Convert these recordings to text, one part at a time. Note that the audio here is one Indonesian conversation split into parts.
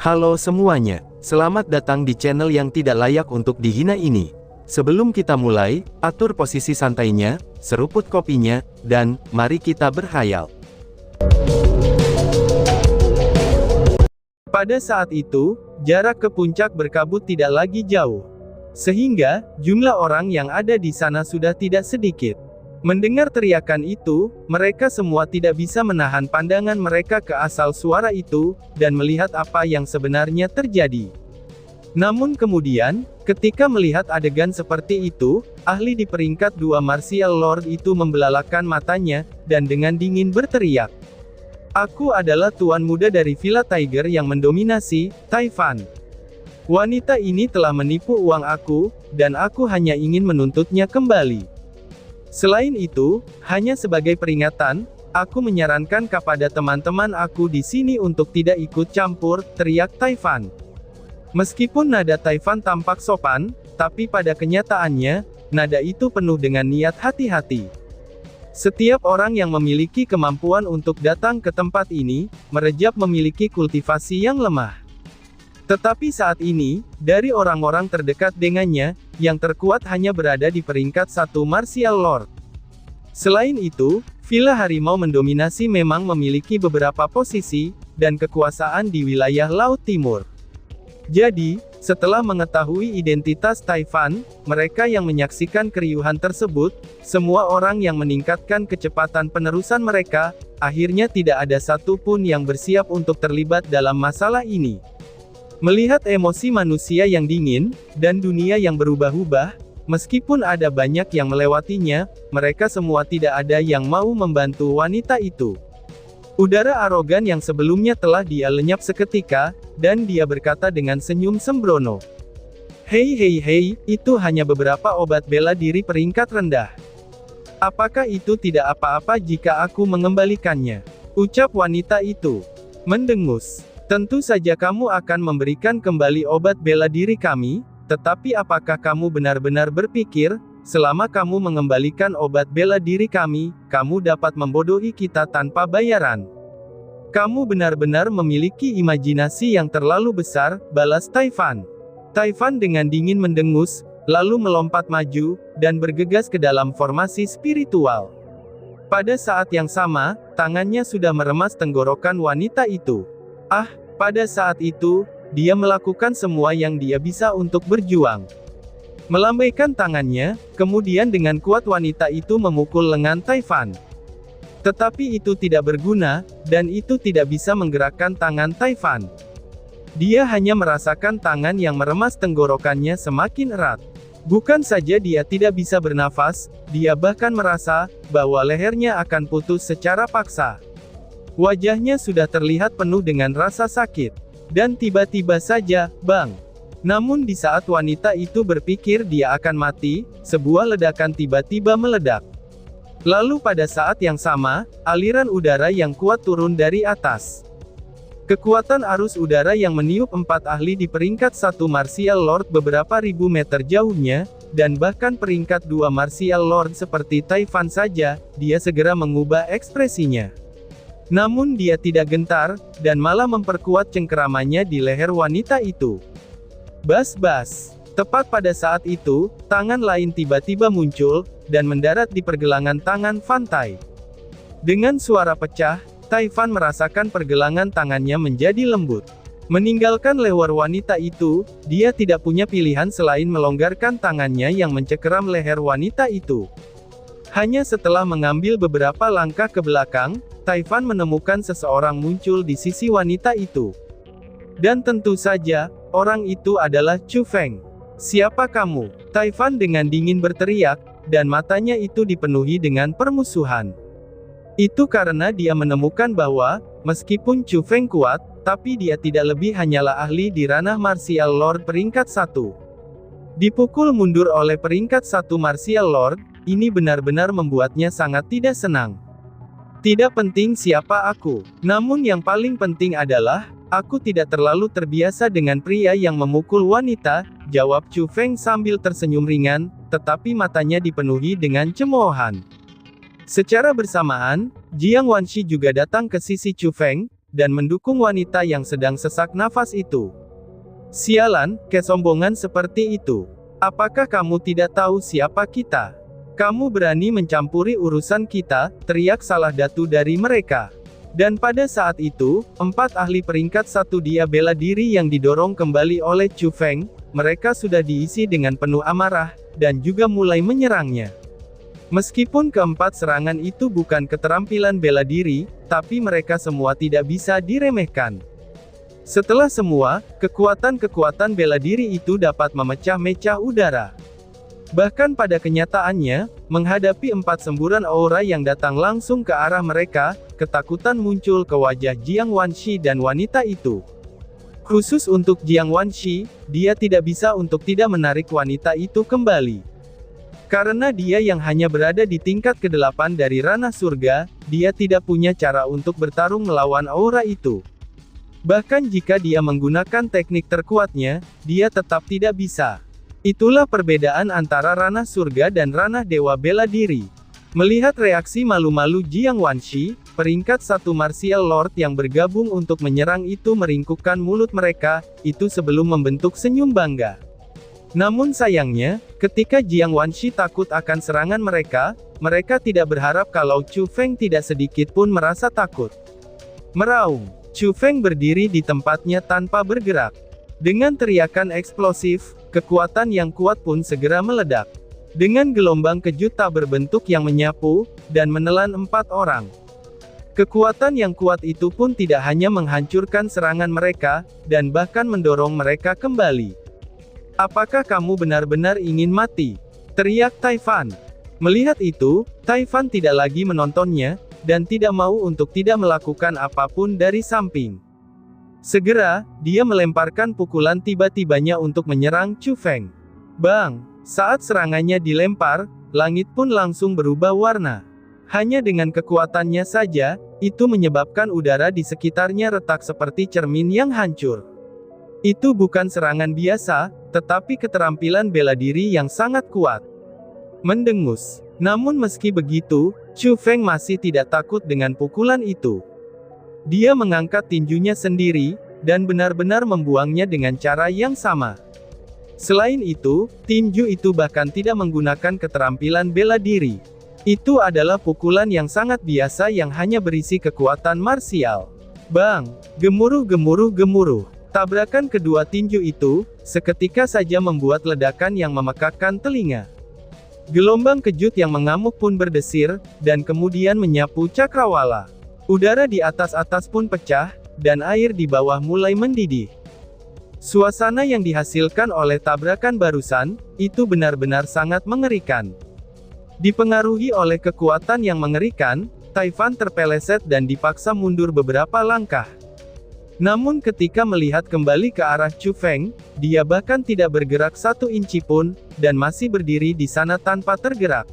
Halo semuanya, selamat datang di channel yang tidak layak untuk dihina ini. Sebelum kita mulai, atur posisi santainya, seruput kopinya, dan mari kita berkhayal. Pada saat itu, jarak ke puncak berkabut tidak lagi jauh. Sehingga, jumlah orang yang ada di sana sudah tidak sedikit. Mendengar teriakan itu, mereka semua tidak bisa menahan pandangan mereka ke asal suara itu, dan melihat apa yang sebenarnya terjadi. Namun kemudian, ketika melihat adegan seperti itu, ahli di peringkat 2 Martial Lord itu membelalakan matanya, dan dengan dingin berteriak. Aku adalah tuan muda dari Villa Tiger yang mendominasi, Taifan. Wanita ini telah menipu uang aku, dan aku hanya ingin menuntutnya kembali. Selain itu, hanya sebagai peringatan, aku menyarankan kepada teman-teman aku di sini untuk tidak ikut campur, teriak Taifan. Meskipun nada Taifan tampak sopan, tapi pada kenyataannya, nada itu penuh dengan niat hati-hati. Setiap orang yang memiliki kemampuan untuk datang ke tempat ini, merejap memiliki kultivasi yang lemah. Tetapi saat ini, dari orang-orang terdekat dengannya, yang terkuat hanya berada di peringkat 1 Martial Lord. Selain itu, Villa Harimau mendominasi memang memiliki beberapa posisi, dan kekuasaan di wilayah Laut Timur. Jadi, setelah mengetahui identitas Taifan, mereka yang menyaksikan keriuhan tersebut, semua orang yang meningkatkan kecepatan penerusan mereka, akhirnya tidak ada satu pun yang bersiap untuk terlibat dalam masalah ini. Melihat emosi manusia yang dingin, dan dunia yang berubah-ubah, meskipun ada banyak yang melewatinya, mereka semua tidak ada yang mau membantu wanita itu. Udara arogan yang sebelumnya telah dia lenyap seketika, dan dia berkata dengan senyum sembrono. Hei hei hei, itu hanya beberapa obat bela diri peringkat rendah. Apakah itu tidak apa-apa jika aku mengembalikannya? Ucap wanita itu. Mendengus. Tentu saja kamu akan memberikan kembali obat bela diri kami, tetapi apakah kamu benar-benar berpikir, selama kamu mengembalikan obat bela diri kami, kamu dapat membodohi kita tanpa bayaran? Kamu benar-benar memiliki imajinasi yang terlalu besar, balas Taifan. Taifan dengan dingin mendengus, lalu melompat maju, dan bergegas ke dalam formasi spiritual. Pada saat yang sama, tangannya sudah meremas tenggorokan wanita itu. Pada saat itu, dia melakukan semua yang dia bisa untuk berjuang. Melambaikan tangannya, kemudian dengan kuat wanita itu memukul lengan Taifan. Tetapi itu tidak berguna, dan itu tidak bisa menggerakkan tangan Taifan. Dia hanya merasakan tangan yang meremas tenggorokannya semakin erat. Bukan saja dia tidak bisa bernafas, dia bahkan merasa bahwa lehernya akan putus secara paksa. Wajahnya sudah terlihat penuh dengan rasa sakit. Dan tiba-tiba saja, bang. Namun di saat wanita itu berpikir dia akan mati, sebuah ledakan tiba-tiba meledak. Lalu pada saat yang sama, aliran udara yang kuat turun dari atas. Kekuatan arus udara yang meniup 4 ahli di peringkat 1 Martial Lord beberapa ribu meter jauhnya, dan bahkan peringkat 2 Martial Lord seperti Taifan saja, dia segera mengubah ekspresinya. Namun dia tidak gentar, dan malah memperkuat cengkeramannya di leher wanita itu. Bas-bas. Tepat pada saat itu, tangan lain tiba-tiba muncul, dan mendarat di pergelangan tangan Fantai. Dengan suara pecah, Taifan merasakan pergelangan tangannya menjadi lembut. Meninggalkan leher wanita itu, dia tidak punya pilihan selain melonggarkan tangannya yang mencengkeram leher wanita itu. Hanya setelah mengambil beberapa langkah ke belakang, Taifan menemukan seseorang muncul di sisi wanita itu. Dan tentu saja, orang itu adalah Chu Feng. Siapa kamu? Taifan dengan dingin berteriak, dan matanya itu dipenuhi dengan permusuhan. Itu karena dia menemukan bahwa, meskipun Chu Feng kuat, tapi dia tidak lebih hanyalah ahli di ranah Martial Lord peringkat 1. Dipukul mundur oleh peringkat 1 Martial Lord, ini benar-benar membuatnya sangat tidak senang. Tidak penting siapa aku, namun yang paling penting adalah, aku tidak terlalu terbiasa dengan pria yang memukul wanita, jawab Chu Feng sambil tersenyum ringan, tetapi matanya dipenuhi dengan cemoohan. Secara bersamaan, Jiang Wanshi juga datang ke sisi Chu Feng, dan mendukung wanita yang sedang sesak nafas itu. Sialan, kesombongan seperti itu. Apakah kamu tidak tahu siapa kita? Kamu berani mencampuri urusan kita, teriak salah satu dari mereka. Dan pada saat itu, 4 ahli peringkat 1 dia bela diri yang didorong kembali oleh Chu Feng, mereka sudah diisi dengan penuh amarah, dan juga mulai menyerangnya. Meskipun keempat serangan itu bukan keterampilan bela diri, tapi mereka semua tidak bisa diremehkan. Setelah semua, kekuatan-kekuatan bela diri itu dapat memecah-mecah udara. Bahkan pada kenyataannya, menghadapi 4 semburan aura yang datang langsung ke arah mereka, ketakutan muncul ke wajah Jiang Wanshi dan wanita itu. Khusus untuk Jiang Wanshi, dia tidak bisa untuk tidak menarik wanita itu kembali. Karena dia yang hanya berada di tingkat ke-8 dari ranah surga, dia tidak punya cara untuk bertarung melawan aura itu. Bahkan jika dia menggunakan teknik terkuatnya, dia tetap tidak bisa. Itulah perbedaan antara ranah surga dan ranah dewa bela diri. Melihat reaksi malu-malu Jiang Wanshi, peringkat 1 Martial Lord yang bergabung untuk menyerang itu meringkukkan mulut mereka, itu sebelum membentuk senyum bangga. Namun sayangnya, ketika Jiang Wanshi takut akan serangan mereka, mereka tidak berharap kalau Chu Feng tidak sedikit pun merasa takut. Meraung. Chu Feng berdiri di tempatnya tanpa bergerak. Dengan teriakan eksplosif, kekuatan yang kuat pun segera meledak. Dengan gelombang kejut tak berbentuk yang menyapu, dan menelan 4 orang. Kekuatan yang kuat itu pun tidak hanya menghancurkan serangan mereka, dan bahkan mendorong mereka kembali. Apakah kamu benar-benar ingin mati? Teriak Taifan. Melihat itu, Taifan tidak lagi menontonnya, dan tidak mau untuk tidak melakukan apapun dari samping. Segera, dia melemparkan pukulan tiba-tibanya untuk menyerang Chu Feng. Bang! Saat serangannya dilempar, langit pun langsung berubah warna. Hanya dengan kekuatannya saja, itu menyebabkan udara di sekitarnya retak seperti cermin yang hancur. Itu bukan serangan biasa, tetapi keterampilan bela diri yang sangat kuat. Mendengus. Namun meski begitu, Chu Feng masih tidak takut dengan pukulan itu. Dia mengangkat tinjunya sendiri, dan benar-benar membuangnya dengan cara yang sama. Selain itu, tinju itu bahkan tidak menggunakan keterampilan bela diri. Itu adalah pukulan yang sangat biasa yang hanya berisi kekuatan marsial. Bang! Gemuruh-gemuruh-gemuruh. Tabrakan kedua tinju itu, seketika saja membuat ledakan yang memekakkan telinga. Gelombang kejut yang mengamuk pun berdesir, dan kemudian menyapu cakrawala. Udara di atas pun pecah, dan air di bawah mulai mendidih. Suasana yang dihasilkan oleh tabrakan barusan, itu benar-benar sangat mengerikan. Dipengaruhi oleh kekuatan yang mengerikan, Taifan terpeleset dan dipaksa mundur beberapa langkah. Namun ketika melihat kembali ke arah Chu Feng, dia bahkan tidak bergerak 1 inci pun, dan masih berdiri di sana tanpa tergerak.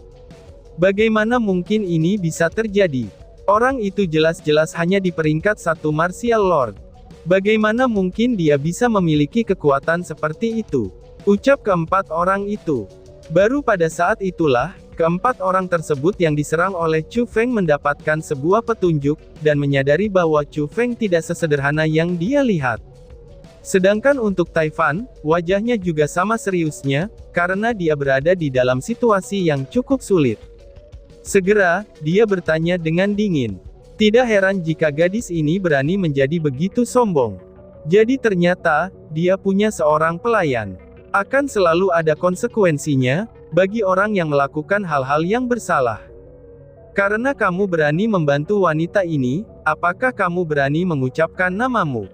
Bagaimana mungkin ini bisa terjadi? Orang itu jelas-jelas hanya di peringkat 1 Martial Lord. Bagaimana mungkin dia bisa memiliki kekuatan seperti itu? Ucap keempat orang itu. Baru pada saat itulah, keempat orang tersebut yang diserang oleh Chu Feng mendapatkan sebuah petunjuk, dan menyadari bahwa Chu Feng tidak sesederhana yang dia lihat. Sedangkan untuk Taifan, wajahnya juga sama seriusnya, karena dia berada di dalam situasi yang cukup sulit. Segera, dia bertanya dengan dingin. Tidak heran jika gadis ini berani menjadi begitu sombong. Jadi ternyata, dia punya seorang pelayan. Akan selalu ada konsekuensinya, bagi orang yang melakukan hal-hal yang bersalah. Karena kamu berani membantu wanita ini, apakah kamu berani mengucapkan namamu?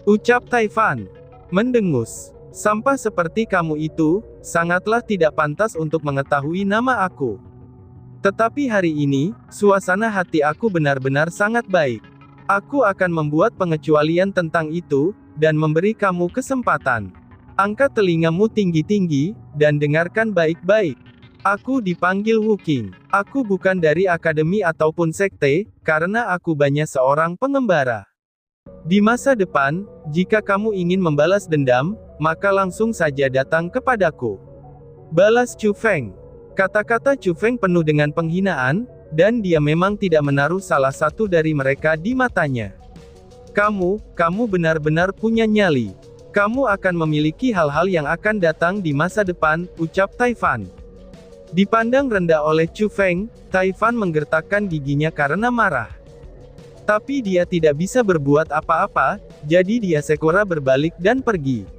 Ucap Taifan. Mendengus. Sampah seperti kamu itu, sangatlah tidak pantas untuk mengetahui nama aku. Tetapi hari ini, suasana hati aku benar-benar sangat baik. Aku akan membuat pengecualian tentang itu, dan memberi kamu kesempatan. Angkat telingamu tinggi-tinggi, dan dengarkan baik-baik. Aku dipanggil Wu Qing. Aku bukan dari akademi ataupun sekte, karena aku banyak seorang pengembara. Di masa depan, jika kamu ingin membalas dendam, maka langsung saja datang kepadaku. Balas Chu Feng. Kata-kata Chu Feng penuh dengan penghinaan, dan dia memang tidak menaruh salah satu dari mereka di matanya. Kamu benar-benar punya nyali. Kamu akan memiliki hal-hal yang akan datang di masa depan, ucap Taifan. Dipandang rendah oleh Chu Feng, Taifan menggertakkan giginya karena marah. Tapi dia tidak bisa berbuat apa-apa, jadi dia segera berbalik dan pergi.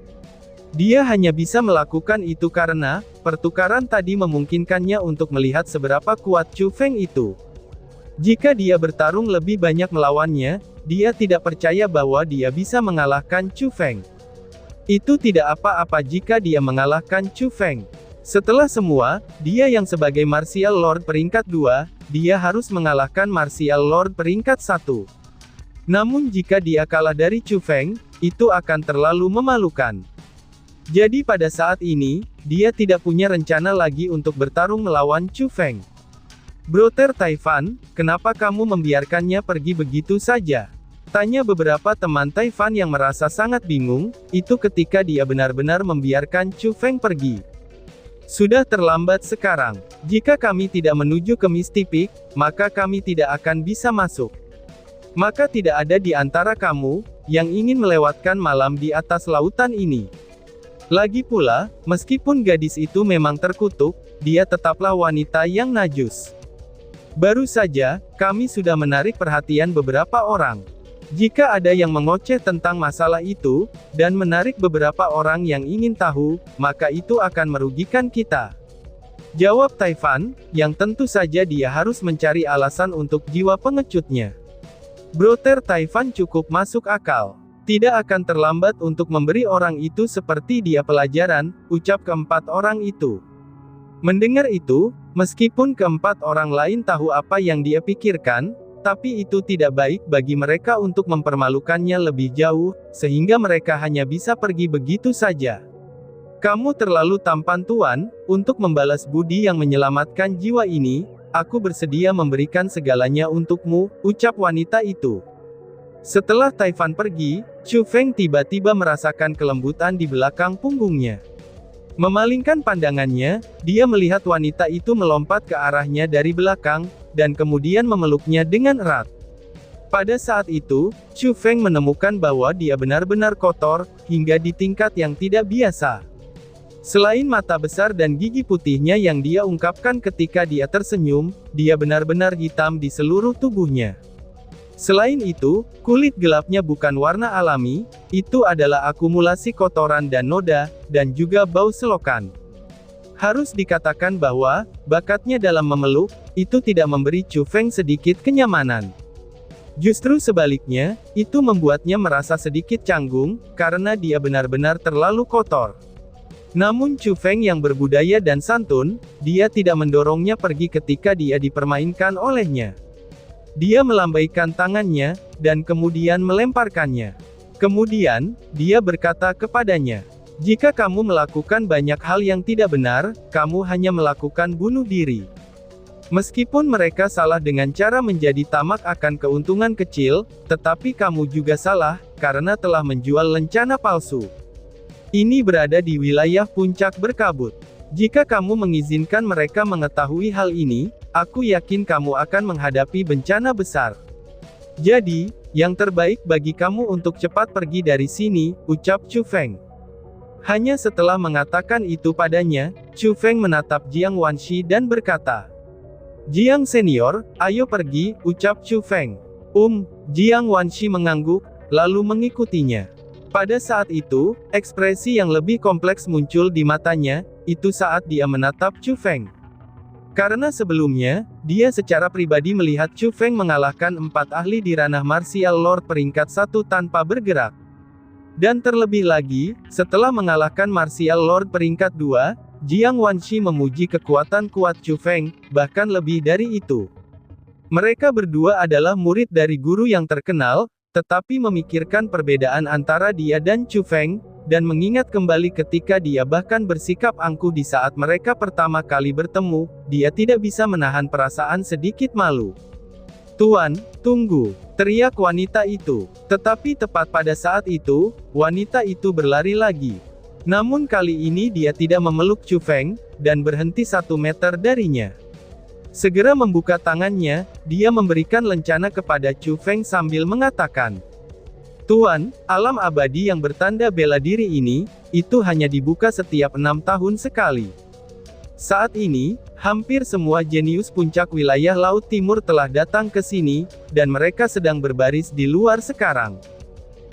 Dia hanya bisa melakukan itu karena, pertukaran tadi memungkinkannya untuk melihat seberapa kuat Chu Feng itu. Jika dia bertarung lebih banyak melawannya, dia tidak percaya bahwa dia bisa mengalahkan Chu Feng. Itu tidak apa-apa jika dia mengalahkan Chu Feng. Setelah semua, dia yang sebagai Martial Lord peringkat 2, dia harus mengalahkan Martial Lord peringkat 1. Namun jika dia kalah dari Chu Feng, itu akan terlalu memalukan. Jadi pada saat ini, dia tidak punya rencana lagi untuk bertarung melawan Chu Feng. Brother Taifan, kenapa kamu membiarkannya pergi begitu saja? Tanya beberapa teman Taifan yang merasa sangat bingung, itu ketika dia benar-benar membiarkan Chu Feng pergi. Sudah terlambat sekarang. Jika kami tidak menuju ke Misty Peak, maka kami tidak akan bisa masuk. Maka tidak ada di antara kamu, yang ingin melewatkan malam di atas lautan ini. Lagi pula, meskipun gadis itu memang terkutuk, dia tetaplah wanita yang najis. Baru saja, kami sudah menarik perhatian beberapa orang. Jika ada yang mengoceh tentang masalah itu, dan menarik beberapa orang yang ingin tahu, maka itu akan merugikan kita. Jawab Taifan, yang tentu saja dia harus mencari alasan untuk jiwa pengecutnya. Brother Taifan cukup masuk akal. Tidak akan terlambat untuk memberi orang itu seperti dia pelajaran, ucap keempat orang itu. Mendengar itu, meskipun keempat orang lain tahu apa yang dia pikirkan, tapi itu tidak baik bagi mereka untuk mempermalukannya lebih jauh, sehingga mereka hanya bisa pergi begitu saja. Kamu terlalu tampan tuan, untuk membalas budi yang menyelamatkan jiwa ini, aku bersedia memberikan segalanya untukmu, ucap wanita itu. Setelah Taifan pergi, Chu Feng tiba-tiba merasakan kelembutan di belakang punggungnya. Memalingkan pandangannya, dia melihat wanita itu melompat ke arahnya dari belakang, dan kemudian memeluknya dengan erat. Pada saat itu, Chu Feng menemukan bahwa dia benar-benar kotor, hingga di tingkat yang tidak biasa. Selain mata besar dan gigi putihnya yang dia ungkapkan ketika dia tersenyum, dia benar-benar hitam di seluruh tubuhnya. Selain itu, kulit gelapnya bukan warna alami, itu adalah akumulasi kotoran dan noda, dan juga bau selokan. Harus dikatakan bahwa, bakatnya dalam memeluk, itu tidak memberi Chu Feng sedikit kenyamanan. Justru sebaliknya, itu membuatnya merasa sedikit canggung, karena dia benar-benar terlalu kotor. Namun Chu Feng yang berbudaya dan santun, dia tidak mendorongnya pergi ketika dia dipermainkan olehnya. Dia melambaikan tangannya, dan kemudian melemparkannya. Kemudian, dia berkata kepadanya, "Jika kamu melakukan banyak hal yang tidak benar, kamu hanya melakukan bunuh diri." Meskipun mereka salah dengan cara menjadi tamak akan keuntungan kecil, tetapi kamu juga salah, karena telah menjual lencana palsu. Ini berada di wilayah puncak berkabut. Jika kamu mengizinkan mereka mengetahui hal ini, aku yakin kamu akan menghadapi bencana besar. Jadi, yang terbaik bagi kamu untuk cepat pergi dari sini, ucap Chu Feng. Hanya setelah mengatakan itu padanya, Chu Feng menatap Jiang Wanshi dan berkata, "Jiang senior, ayo pergi," ucap Chu Feng. Jiang Wanshi mengangguk, lalu mengikutinya. Pada saat itu, ekspresi yang lebih kompleks muncul di matanya, itu saat dia menatap Chu Feng. Karena sebelumnya, dia secara pribadi melihat Chu Feng mengalahkan 4 ahli di ranah Martial Lord peringkat 1 tanpa bergerak. Dan terlebih lagi, setelah mengalahkan Martial Lord peringkat 2, Jiang Wanshi memuji kekuatan kuat Chu Feng, bahkan lebih dari itu. Mereka berdua adalah murid dari guru yang terkenal, tetapi memikirkan perbedaan antara dia dan Chu Feng, dan mengingat kembali ketika dia bahkan bersikap angkuh di saat mereka pertama kali bertemu, dia tidak bisa menahan perasaan sedikit malu. "Tuan, tunggu!" teriak wanita itu. Tetapi tepat pada saat itu, wanita itu berlari lagi. Namun kali ini dia tidak memeluk Chu Feng, dan berhenti 1 meter darinya. Segera membuka tangannya, dia memberikan lencana kepada Chu Feng sambil mengatakan, Tuan, alam abadi yang bertanda bela diri ini, itu hanya dibuka setiap 6 tahun sekali. Saat ini, hampir semua jenius puncak wilayah Laut Timur telah datang ke sini, dan mereka sedang berbaris di luar sekarang.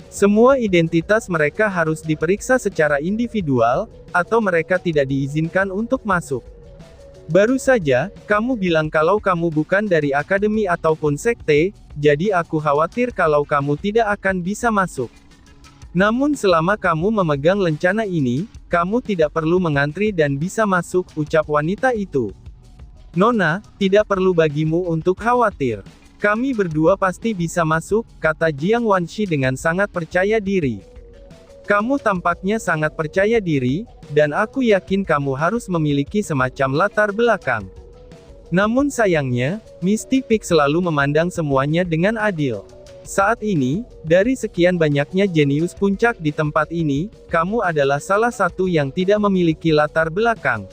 Semua identitas mereka harus diperiksa secara individual, atau mereka tidak diizinkan untuk masuk. Baru saja, kamu bilang kalau kamu bukan dari akademi ataupun sekte, jadi aku khawatir kalau kamu tidak akan bisa masuk. Namun selama kamu memegang lencana ini, kamu tidak perlu mengantri dan bisa masuk, ucap wanita itu. Nona, tidak perlu bagimu untuk khawatir. Kami berdua pasti bisa masuk, kata Jiang Wanshi dengan sangat percaya diri. Kamu tampaknya sangat percaya diri, dan aku yakin kamu harus memiliki semacam latar belakang. Namun sayangnya, Misty Peak selalu memandang semuanya dengan adil. Saat ini, dari sekian banyaknya jenius puncak di tempat ini, kamu adalah salah satu yang tidak memiliki latar belakang.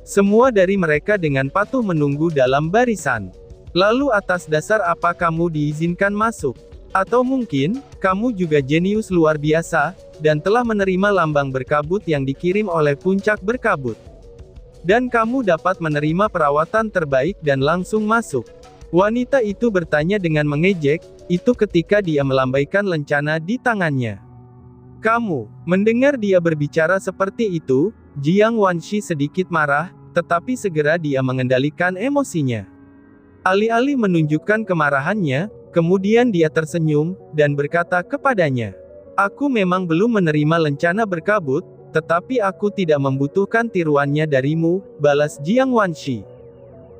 Semua dari mereka dengan patuh menunggu dalam barisan. Lalu atas dasar apa kamu diizinkan masuk? Atau mungkin, kamu juga jenius luar biasa, dan telah menerima lambang berkabut yang dikirim oleh puncak berkabut. Dan kamu dapat menerima perawatan terbaik dan langsung masuk. Wanita itu bertanya dengan mengejek, itu ketika dia melambaikan lencana di tangannya. Kamu, mendengar dia berbicara seperti itu, Jiang Wanshi sedikit marah, tetapi segera dia mengendalikan emosinya. Alih-alih menunjukkan kemarahannya, kemudian dia tersenyum, dan berkata kepadanya, aku memang belum menerima lencana berkabut, tetapi aku tidak membutuhkan tiruannya darimu, balas Jiang Wanshi.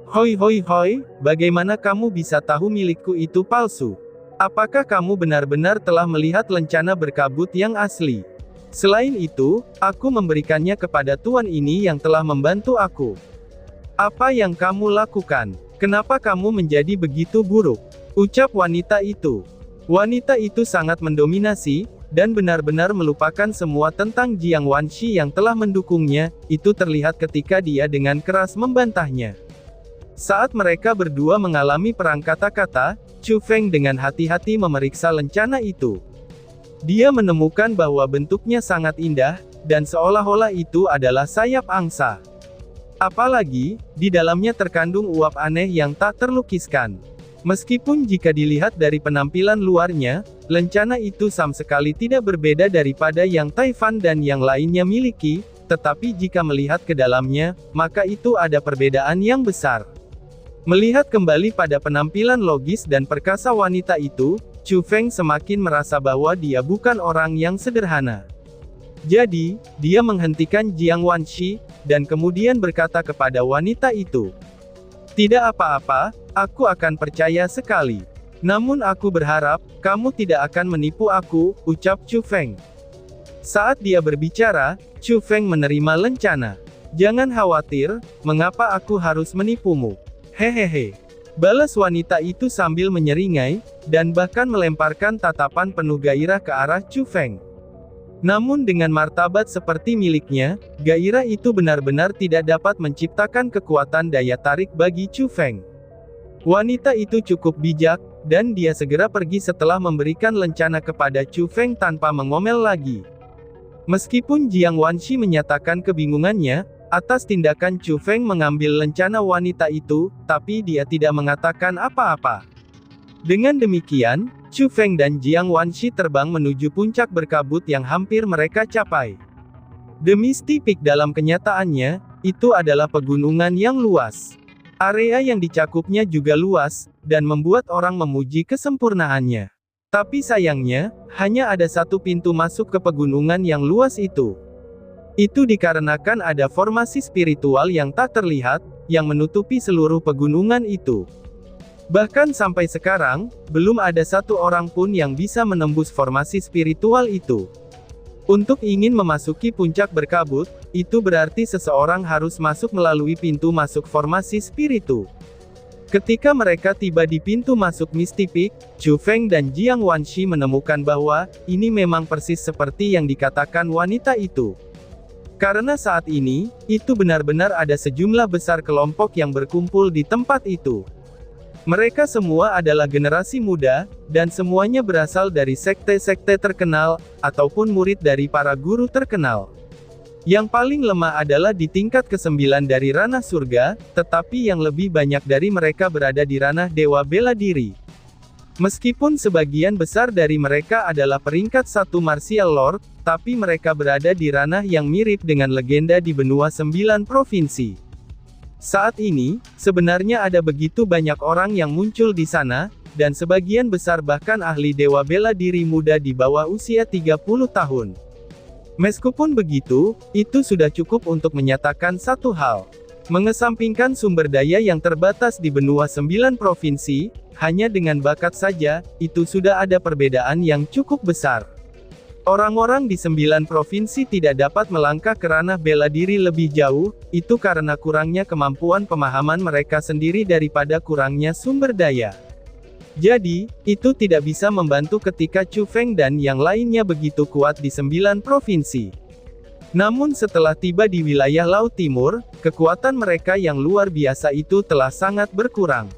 Hoi hoi hoi, bagaimana kamu bisa tahu milikku itu palsu? Apakah kamu benar-benar telah melihat lencana berkabut yang asli? Selain itu, aku memberikannya kepada tuan ini yang telah membantu aku. Apa yang kamu lakukan? Kenapa kamu menjadi begitu buruk? Ucap wanita itu. Wanita itu sangat mendominasi, dan benar-benar melupakan semua tentang Jiang Wanshi yang telah mendukungnya, itu terlihat ketika dia dengan keras membantahnya. Saat mereka berdua mengalami perang kata-kata, Chu Feng dengan hati-hati memeriksa lencana itu. Dia menemukan bahwa bentuknya sangat indah, dan seolah-olah itu adalah sayap angsa. Apalagi, di dalamnya terkandung uap aneh yang tak terlukiskan. Meskipun jika dilihat dari penampilan luarnya, lencana itu sama sekali tidak berbeda daripada yang Taifan dan yang lainnya miliki, tetapi jika melihat ke dalamnya, maka itu ada perbedaan yang besar. Melihat kembali pada penampilan logis dan perkasa wanita itu, Chu Feng semakin merasa bahwa dia bukan orang yang sederhana. Jadi, dia menghentikan Jiang Wanshi, dan kemudian berkata kepada wanita itu, tidak apa-apa, aku akan percaya sekali. Namun aku berharap, kamu tidak akan menipu aku, ucap Chu Feng. Saat dia berbicara, Chu Feng menerima lencana. Jangan khawatir, mengapa aku harus menipumu? Hehehe. Balas wanita itu sambil menyeringai, dan bahkan melemparkan tatapan penuh gairah ke arah Chu Feng. Namun dengan martabat seperti miliknya, gairah itu benar-benar tidak dapat menciptakan kekuatan daya tarik bagi Chu Feng. Wanita itu cukup bijak, dan dia segera pergi setelah memberikan lencana kepada Chu Feng tanpa mengomel lagi. Meskipun Jiang Wanshi menyatakan kebingungannya atas tindakan Chu Feng mengambil lencana wanita itu, tapi dia tidak mengatakan apa-apa. Dengan demikian, Chu Feng dan Jiang Wanshi terbang menuju puncak berkabut yang hampir mereka capai. The Misty Peak dalam kenyataannya, itu adalah pegunungan yang luas. Area yang dicakupnya juga luas, dan membuat orang memuji kesempurnaannya. Tapi sayangnya, hanya ada satu pintu masuk ke pegunungan yang luas itu. Itu dikarenakan ada formasi spiritual yang tak terlihat, yang menutupi seluruh pegunungan itu. Bahkan sampai sekarang, belum ada satu orang pun yang bisa menembus formasi spiritual itu. Untuk ingin memasuki puncak berkabut, itu berarti seseorang harus masuk melalui pintu masuk formasi spiritu. Ketika mereka tiba di pintu masuk Misty Peak, Chu Feng dan Jiang Wanshi menemukan bahwa, ini memang persis seperti yang dikatakan wanita itu. Karena saat ini, itu benar-benar ada sejumlah besar kelompok yang berkumpul di tempat itu. Mereka semua adalah generasi muda, dan semuanya berasal dari sekte-sekte terkenal, ataupun murid dari para guru terkenal. Yang paling lemah adalah di tingkat ke-9 dari ranah surga, tetapi yang lebih banyak dari mereka berada di ranah dewa bela diri. Meskipun sebagian besar dari mereka adalah peringkat 1 martial lord, tapi mereka berada di ranah yang mirip dengan legenda di benua 9 provinsi. Saat ini, sebenarnya ada begitu banyak orang yang muncul di sana, dan sebagian besar bahkan ahli dewa bela diri muda di bawah usia 30 tahun. Meskipun begitu, itu sudah cukup untuk menyatakan satu hal. Mengesampingkan sumber daya yang terbatas di benua 9 provinsi, hanya dengan bakat saja, itu sudah ada perbedaan yang cukup besar. Orang-orang di 9 provinsi tidak dapat melangkah ke ranah bela diri lebih jauh, itu karena kurangnya kemampuan pemahaman mereka sendiri daripada kurangnya sumber daya. Jadi, itu tidak bisa membantu ketika Chu Feng dan yang lainnya begitu kuat di 9 provinsi. Namun setelah tiba di wilayah Laut Timur, kekuatan mereka yang luar biasa itu telah sangat berkurang.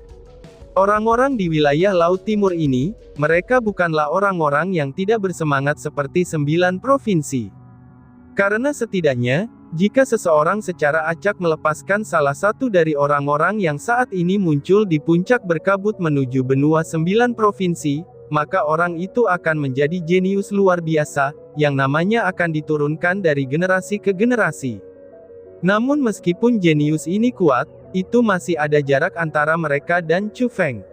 Orang-orang di wilayah Laut Timur ini, mereka bukanlah orang-orang yang tidak bersemangat seperti 9 provinsi. Karena setidaknya, jika seseorang secara acak melepaskan salah satu dari orang-orang yang saat ini muncul di puncak berkabut menuju benua 9 provinsi, maka orang itu akan menjadi jenius luar biasa, yang namanya akan diturunkan dari generasi ke generasi. Namun meskipun jenius ini kuat, itu masih ada jarak antara mereka dan Chu Feng.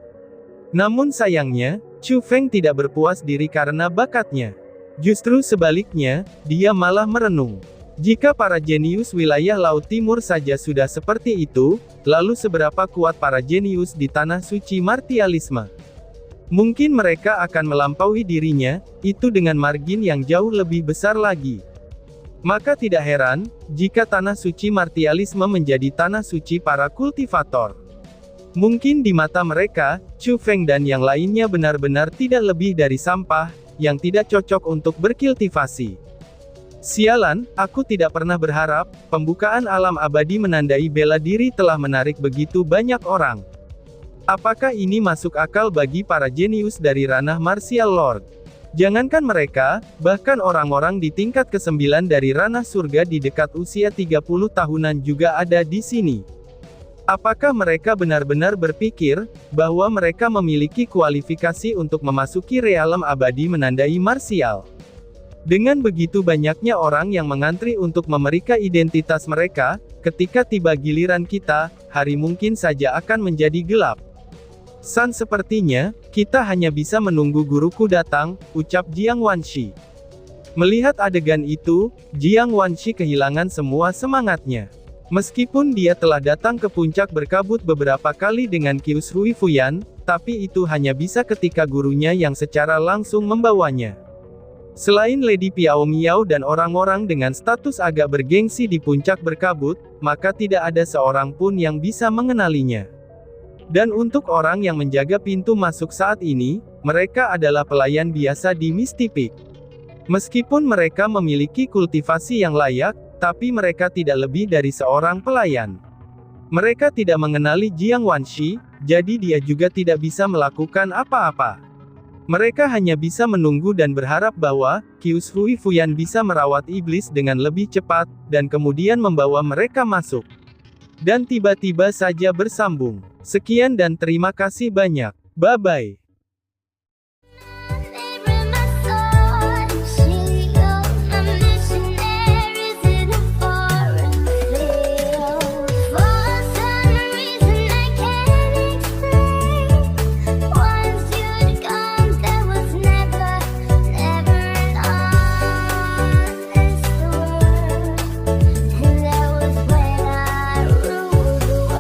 Namun sayangnya, Chu Feng tidak berpuas diri karena bakatnya. Justru sebaliknya, dia malah merenung. Jika para jenius wilayah Laut Timur saja sudah seperti itu, lalu seberapa kuat para jenius di tanah suci martialisme? Mungkin mereka akan melampaui dirinya, itu dengan margin yang jauh lebih besar lagi. Maka tidak heran, jika tanah suci martialisme menjadi tanah suci para kultivator. Mungkin di mata mereka, Chu Feng dan yang lainnya benar-benar tidak lebih dari sampah, yang tidak cocok untuk berkultivasi. Sialan, aku tidak pernah berharap, pembukaan alam abadi menandai bela diri telah menarik begitu banyak orang. Apakah ini masuk akal bagi para jenius dari ranah martial lord? Jangankan mereka, bahkan orang-orang di tingkat ke-9 dari ranah surga di dekat usia 30 tahunan juga ada di sini. Apakah mereka benar-benar berpikir, bahwa mereka memiliki kualifikasi untuk memasuki realem abadi menandai martial? Dengan begitu banyaknya orang yang mengantri untuk memeriksa identitas mereka, ketika tiba giliran kita, hari mungkin saja akan menjadi gelap. San sepertinya, kita hanya bisa menunggu guruku datang, ucap Jiang Wanshi. Melihat adegan itu, Jiang Wanshi kehilangan semua semangatnya. Meskipun dia telah datang ke puncak berkabut beberapa kali dengan Qius Hui Fuyan, tapi itu hanya bisa ketika gurunya yang secara langsung membawanya. Selain Lady Piao Miao dan orang-orang dengan status agak bergengsi di puncak berkabut, maka tidak ada seorang pun yang bisa mengenalinya. Dan untuk orang yang menjaga pintu masuk saat ini, mereka adalah pelayan biasa di Misty Peak. Meskipun mereka memiliki kultivasi yang layak, tapi mereka tidak lebih dari seorang pelayan. Mereka tidak mengenali Jiang Wanshi, jadi dia juga tidak bisa melakukan apa-apa. Mereka hanya bisa menunggu dan berharap bahwa Qius Hui Fuyan bisa merawat iblis dengan lebih cepat, dan kemudian membawa mereka masuk. Dan tiba-tiba saja bersambung. Sekian dan terima kasih banyak. Bye-bye.